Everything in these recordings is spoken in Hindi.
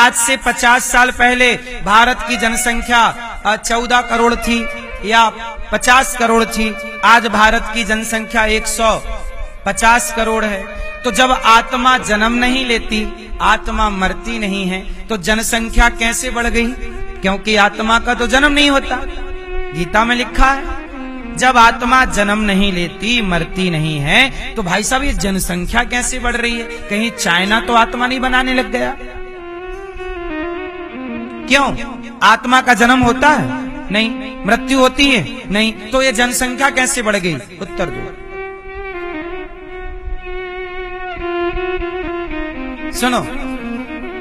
आज से 50 साल पहले भारत की जनसंख्या 14 करोड़ थी या 50 करोड़ थी, आज भारत की जनसंख्या 150 करोड़ है। तो जब आत्मा जन्म नहीं लेती, आत्मा मरती नहीं है, तो जनसंख्या कैसे बढ़ गई? क्योंकि आत्मा का तो जन्म नहीं होता। गीता में लिखा है जब आत्मा जन्म नहीं लेती, मरती नहीं है, तो भाई साहब ये जनसंख्या कैसे बढ़ रही है? कहीं चाइना तो आत्मा नहीं बनाने लग गया? क्यों? आत्मा का जन्म होता है? नहीं। मृत्यु होती है? नहीं। तो ये जनसंख्या कैसे बढ़ गई? उत्तर दो। सुनो,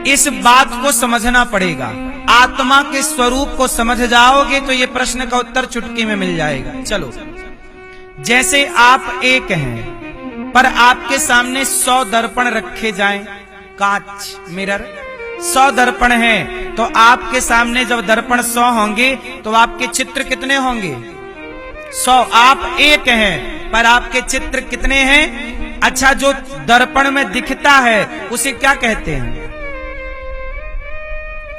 इस बात को समझना पड़ेगा। आत्मा के स्वरूप को समझ जाओगे तो ये प्रश्न का उत्तर चुटकी में मिल जाएगा। चलो, जैसे आप एक हैं, पर आपके सामने 100 दर्पण रखे जाएं, कांच, मिरर, 100 दर्पण हैं, तो आपके सामने जब दर्पण 100 होंगे तो आपके चित्र कितने होंगे? 100। आप एक हैं पर आपके चित्र कितने हैं? अच्छा, जो दर्पण में दिखता है उसे क्या कहते हैं?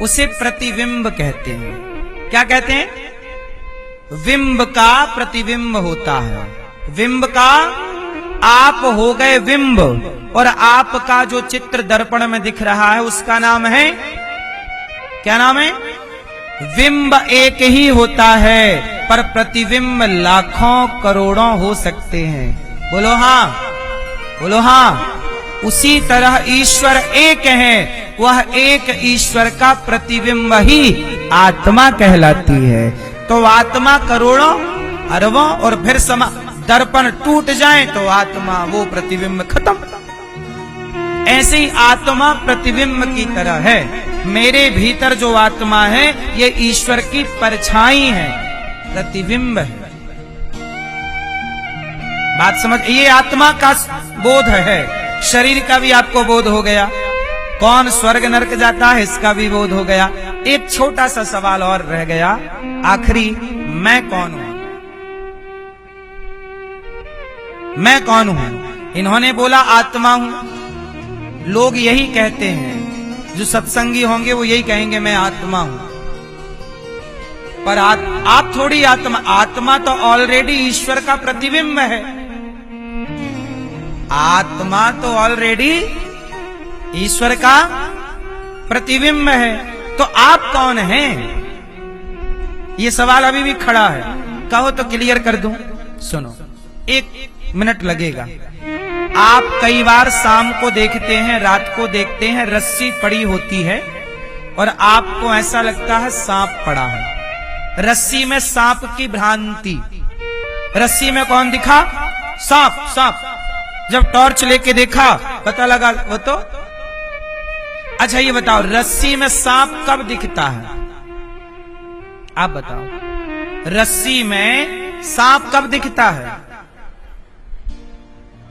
उसे प्रतिबिंब कहते हैं। क्या कहते हैं? बिंब का प्रतिबिंब होता है। बिंब का आप हो गए बिंब, और आपका जो चित्र दर्पण में दिख रहा है उसका नाम है, क्या नाम है? बिंब एक ही होता है, पर प्रतिबिंब लाखों करोड़ों हो सकते हैं। बोलो हाँ, बोलो हाँ। उसी तरह ईश्वर एक है, वह एक ईश्वर का प्रतिबिंब ही आत्मा कहलाती है। तो आत्मा करोड़ों अरबों, और फिर दर्पण टूट जाए तो आत्मा, वो प्रतिबिंब खत्म। ऐसे ही आत्मा प्रतिबिंब की तरह है। मेरे भीतर जो आत्मा है ये ईश्वर की परछाई है, प्रतिबिंब है। बात समझ? ये आत्मा का बोध है। शरीर का भी आपको बोध हो गया, कौन स्वर्ग नरक जाता है इसका भी बोध हो गया। एक छोटा सा सवाल और रह गया, आखिरी, मैं कौन हूं? मैं कौन हूं? इन्होंने बोला आत्मा हूं। लोग यही कहते हैं, जो सत्संगी होंगे वो यही कहेंगे मैं आत्मा हूं। पर आप थोड़ी आत्मा, आत्मा तो ऑलरेडी ईश्वर का प्रतिबिंब है। आत्मा तो ऑलरेडी ईश्वर का प्रतिबिंब है। तो आप कौन हैं? ये सवाल अभी भी खड़ा है। कहो तो क्लियर कर दूं। सुनो, 1 मिनट लगेगा। आप कई बार शाम को देखते हैं, रात को देखते हैं, रस्सी पड़ी होती है और आपको ऐसा लगता है सांप पड़ा है। रस्सी में सांप की भ्रांति। रस्सी में कौन दिखा? सांप। सांप। जब टॉर्च लेके देखा पता लगा वो तो। अच्छा ये बताओ, रस्सी में सांप कब दिखता है? आप बताओ, रस्सी में सांप कब दिखता है?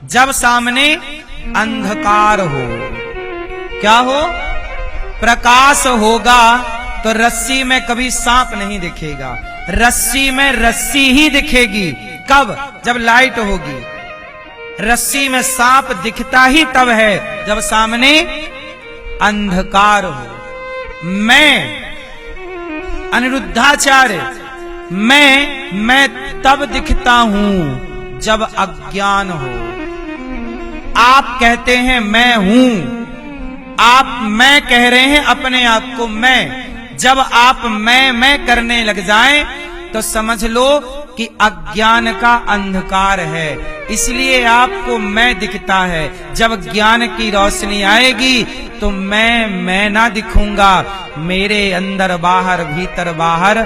जब सामने अंधकार हो। क्या हो? प्रकाश होगा तो रस्सी में कभी सांप नहीं दिखेगा। रस्सी में रस्सी ही दिखेगी। कब? जब लाइट होगी। रस्सी में सांप दिखता ही तब है जब सामने अंधकार हो। मैं अनिरुद्धाचार्य, मैं तब दिखता हूं जब अज्ञान हो। आप कहते हैं मैं हूं, आप मैं कह रहे हैं अपने आप को मैं। जब आप मैं करने लग जाएं तो समझ लो कि अज्ञान का अंधकार है, इसलिए आपको मैं दिखता है। जब ज्ञान की रोशनी आएगी तो मैं ना दिखूंगा। मेरे अंदर बाहर, भीतर बाहर,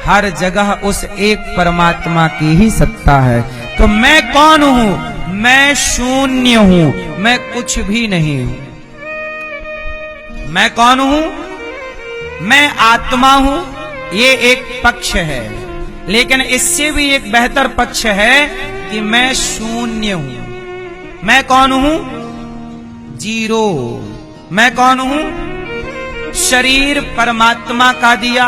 हर जगह उस एक परमात्मा की ही सत्ता है। तो मैं कौन हूं? मैं शून्य हूं, मैं कुछ भी नहीं हूं। मैं कौन हूं? मैं आत्मा हूं। ये एक पक्ष है, लेकिन इससे भी एक बेहतर पक्ष है कि मैं शून्य हूं। मैं कौन हूं? जीरो। मैं कौन हूं? शरीर परमात्मा का दिया,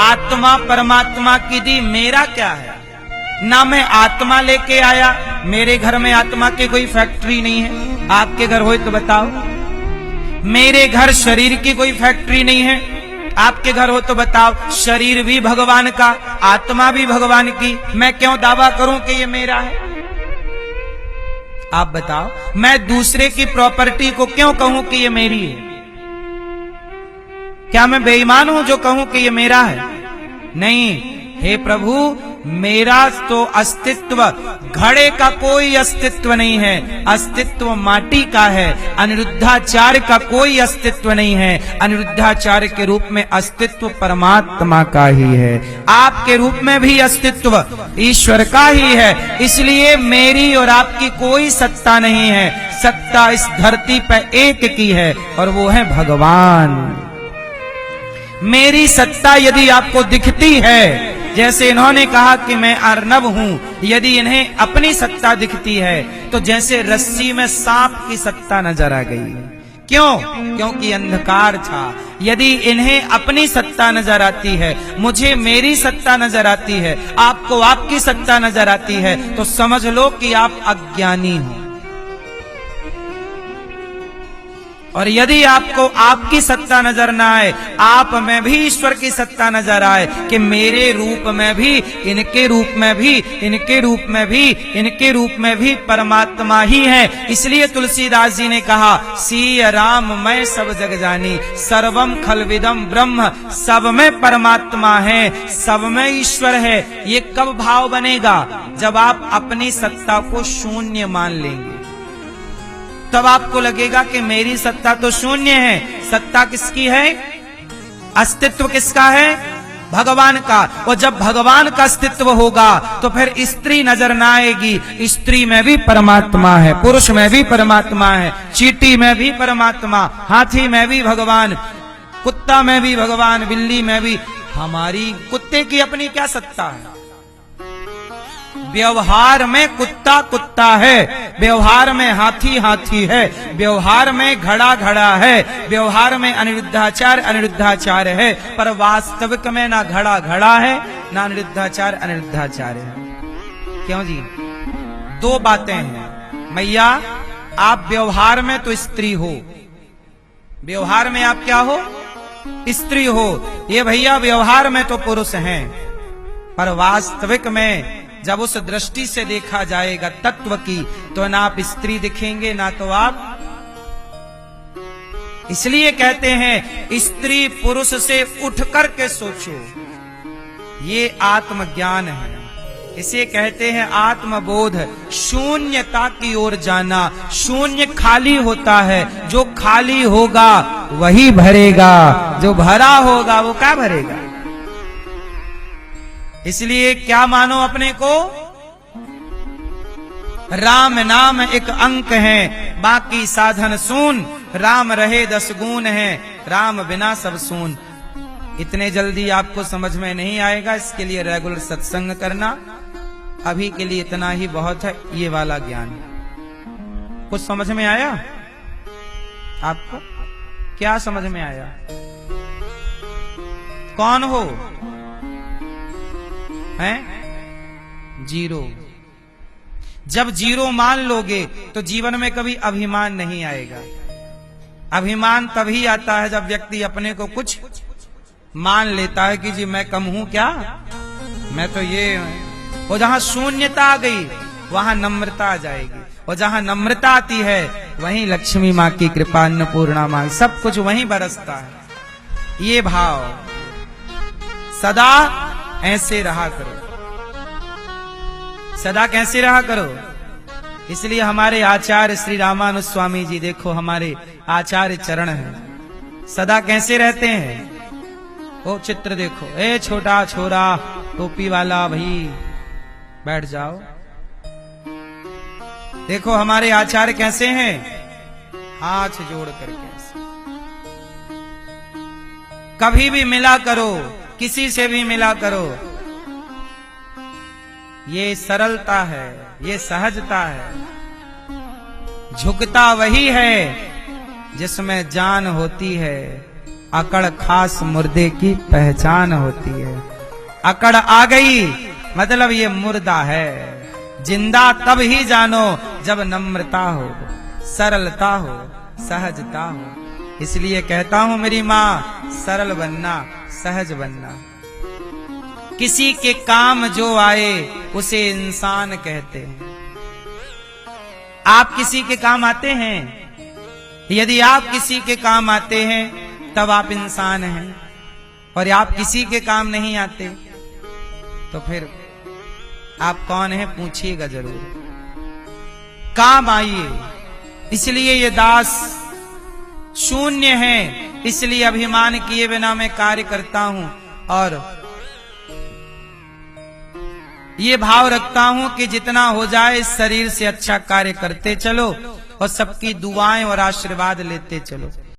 आत्मा परमात्मा की दी। मेरा क्या है? ना मैं आत्मा लेके आया। मेरे घर में आत्मा की कोई फैक्ट्री नहीं है। आपके घर हो तो बताओ। मेरे घर शरीर की कोई फैक्ट्री नहीं है। आपके घर हो तो बताओ, शरीर भी भगवान का, आत्मा भी भगवान की, मैं क्यों दावा करूं कि ये मेरा है? आप बताओ, मैं दूसरे की प्रॉपर्टी को क्यों कहूं कि ये मेरी है? क्या मैं बेईमान हूं जो कहूं कि ये मेरा है? नहीं, हे प्रभु, मेरा तो अस्तित्व, घड़े का कोई अस्तित्व नहीं है, अस्तित्व माटी का है। अनिरुद्धाचार्य का कोई अस्तित्व नहीं है, अनिरुद्धाचार्य के रूप में अस्तित्व परमात्मा का ही है। आपके रूप में भी अस्तित्व ईश्वर का ही है। इसलिए मेरी और आपकी कोई सत्ता नहीं है, सत्ता इस धरती पर एक की है और वो है भगवान। मेरी सत्ता यदि आपको दिखती है, जैसे इन्होंने कहा कि मैं अर्नब हूं, यदि इन्हें अपनी सत्ता दिखती है तो जैसे रस्सी में सांप की सत्ता नजर आ गई। क्यों? क्योंकि अंधकार था। यदि इन्हें अपनी सत्ता नजर आती है, मुझे मेरी सत्ता नजर आती है, आपको आपकी सत्ता नजर आती है, तो समझ लो कि आप अज्ञानी हो। और यदि आपको आपकी सत्ता नजर ना आए, आप में भी ईश्वर की सत्ता नजर आए कि मेरे रूप में भी, इनके रूप में भी, इनके रूप में भी, इनके रूप में भी परमात्मा ही है। इसलिए तुलसीदास जी ने कहा, सीय राम मैं सब जग जानी, सर्वम खलविदम ब्रह्म, सब में परमात्मा है, सब में ईश्वर है। ये कब भाव बनेगा? जब आप अपनी सत्ता को शून्य मान लेंगे, तब आपको लगेगा कि मेरी सत्ता तो शून्य है। सत्ता किसकी है? अस्तित्व किसका है? भगवान का। और जब भगवान का अस्तित्व होगा तो फिर स्त्री नजर ना आएगी। स्त्री में भी परमात्मा है, पुरुष में भी परमात्मा है, चींटी में भी परमात्मा, हाथी में भी भगवान, कुत्ता में भी भगवान, बिल्ली में भी। हमारी कुत्ते की अपनी क्या सत्ता है? व्यवहार में कुत्ता कुत्ता है, व्यवहार में हाथी हाथी है, व्यवहार में घड़ा घड़ा है, व्यवहार में अनिरुद्धाचार्य अनिरुद्धाचार्य है, पर वास्तविक में ना घड़ा घड़ा है, ना अनिरुद्धाचार्य अनिरुद्धाचार्य है। क्यों जी? दो बातें हैं। मैया, आप व्यवहार में तो स्त्री हो, व्यवहार में आप क्या हो? स्त्री हो। ये भैया व्यवहार में तो पुरुष हैं, पर वास्तविक में जब उस दृष्टि से देखा जाएगा तत्व की, तो ना आप स्त्री दिखेंगे ना तो आप। इसलिए कहते हैं स्त्री पुरुष से उठ कर के सोचो, ये आत्मज्ञान है। इसे कहते हैं आत्मबोध, शून्यता की ओर जाना। शून्य खाली होता है, जो खाली होगा वही भरेगा, जो भरा होगा वो क्या भरेगा? इसलिए क्या मानो अपने को? राम नाम एक अंक है, बाकी साधन सून, राम रहे 10 गुण है, राम बिना सब सून। इतने जल्दी आपको समझ में नहीं आएगा, इसके लिए रेगुलर सत्संग करना। अभी के लिए इतना ही बहुत है, ये वाला ज्ञान। कुछ समझ में आया आपको? क्या समझ में आया? कौन हो? हैं? जीरो। जब जीरो मान लोगे तो जीवन में कभी अभिमान नहीं आएगा। अभिमान तभी आता है जब व्यक्ति अपने को कुछ मान लेता है कि जी मैं कम हूं क्या, मैं तो ये। और जहां शून्यता आ गई वहां नम्रता आ जाएगी, और जहां नम्रता आती है वहीं लक्ष्मी माँ की कृपा, अन्नपूर्णा माँ, सब कुछ वहीं बरसता है। ये भाव सदा ऐसे रहा करो, सदा कैसे रहा करो। इसलिए हमारे आचार्य श्री रामानुज स्वामी जी, देखो हमारे आचार्य चरण हैं, सदा कैसे रहते हैं? वो चित्र देखो, ए छोटा छोरा टोपी वाला, भाई बैठ जाओ। देखो हमारे आचार्य कैसे हैं, हाथ जोड़ करके। कभी भी मिला करो, किसी से भी मिला करो, ये सरलता है, ये सहजता है। झुकता वही है जिसमें जान होती है, अकड़ खास मुर्दे की पहचान होती है। अकड़ आ गई मतलब ये मुर्दा है। जिंदा तब ही जानो जब नम्रता हो, सरलता हो, सहजता हो। इसलिए कहता हूं मेरी माँ, सरल बनना, सहज बनना। किसी के काम जो आए उसे इंसान कहते हैं। आप किसी के काम आते हैं? यदि आप किसी के काम आते हैं तब आप इंसान हैं, और आप किसी के काम नहीं आते तो फिर आप कौन हैं? पूछिएगा जरूर। काम आइए, इसलिए ये दास शून्य है, इसलिए अभिमान किए बिना मैं कार्य करता हूं, और ये भाव रखता हूं कि जितना हो जाए इस शरीर से अच्छा कार्य करते चलो और सबकी दुआएं और आशीर्वाद लेते चलो।